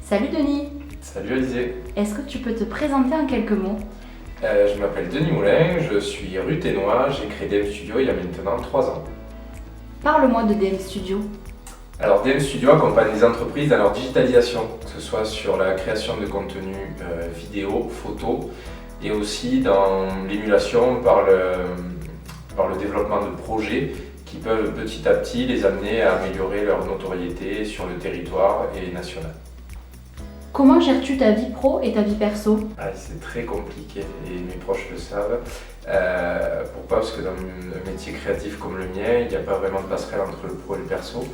Salut Denis, Salut Alizé, est-ce que tu peux te présenter en quelques mots? je m'appelle Denis Moulin, je suis ruthénois, j'ai créé DM Studio il y a maintenant 3 ans. Parle-moi de DM Studio. Alors DM Studio accompagne les entreprises dans leur digitalisation, que ce soit sur la création de contenu vidéo, photo, et aussi dans l'émulation par le développement de projets qui peuvent petit à petit les amener à améliorer leur notoriété sur le territoire et national. Comment gères-tu ta vie pro et ta vie perso? C'est très compliqué et mes proches le savent. Pourquoi? Parce que dans un métier créatif comme le mien, il n'y a pas vraiment de passerelle entre le pro et le perso.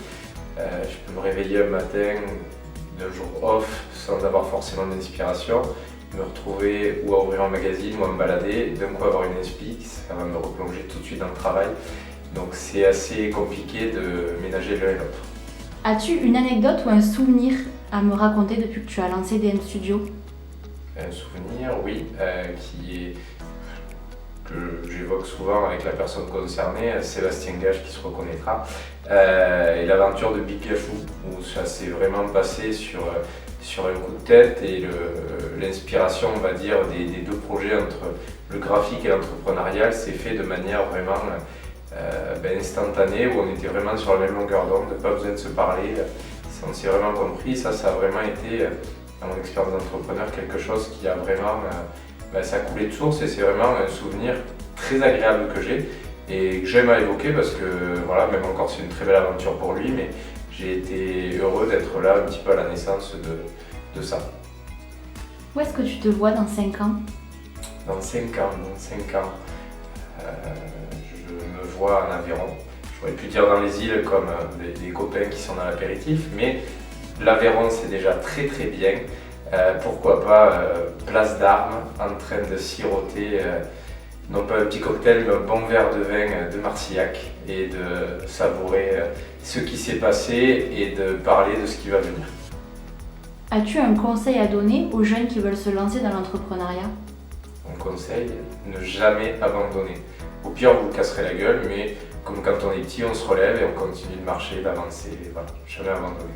Je peux me réveiller un matin d'un jour off sans avoir forcément d'inspiration, me retrouver ou à ouvrir un magazine ou à me balader, d'un coup avoir une inspi, ça va me replonger tout de suite dans le travail. Donc c'est assez compliqué de ménager l'un et l'autre. As-tu une anecdote ou un souvenir à me raconter depuis que tu as lancé DM Studio? Un souvenir, oui, que j'évoque souvent avec la personne concernée, Sébastien Gage qui se reconnaîtra, et l'aventure de Big Gafou, où ça s'est vraiment passé sur un coup de tête et l'inspiration, on va dire, des deux projets entre le graphique et l'entrepreneurial s'est fait de manière vraiment instantanée, où on était vraiment sur la même longueur d'onde, pas besoin de se parler, on s'est vraiment compris. Ça a vraiment été, dans mon expérience d'entrepreneur, quelque chose qui a vraiment, ça a coulé de source et c'est vraiment un souvenir très agréable que j'ai et que j'aime à évoquer parce que voilà, même encore c'est une très belle aventure pour lui, mais j'ai été heureux d'être là un petit peu à la naissance de ça. Où est-ce que tu te vois dans 5 ans? Dans 5 ans, je me vois en Aveyron. J'aurais pu dire dans les îles comme des copains qui sont dans l'apéritif, mais l'Aveyron c'est déjà très très bien. Pourquoi pas place d'Armes en train de siroter, non pas un petit cocktail, mais un bon verre de vin de Marcillac et de savourer ce qui s'est passé et de parler de ce qui va venir. As-tu un conseil à donner aux jeunes qui veulent se lancer dans l'entrepreneuriat? Mon conseil, ne jamais abandonner. Au pire, vous vous casserez la gueule, mais comme quand on est petit, on se relève et on continue de marcher, d'avancer, voilà, jamais abandonner.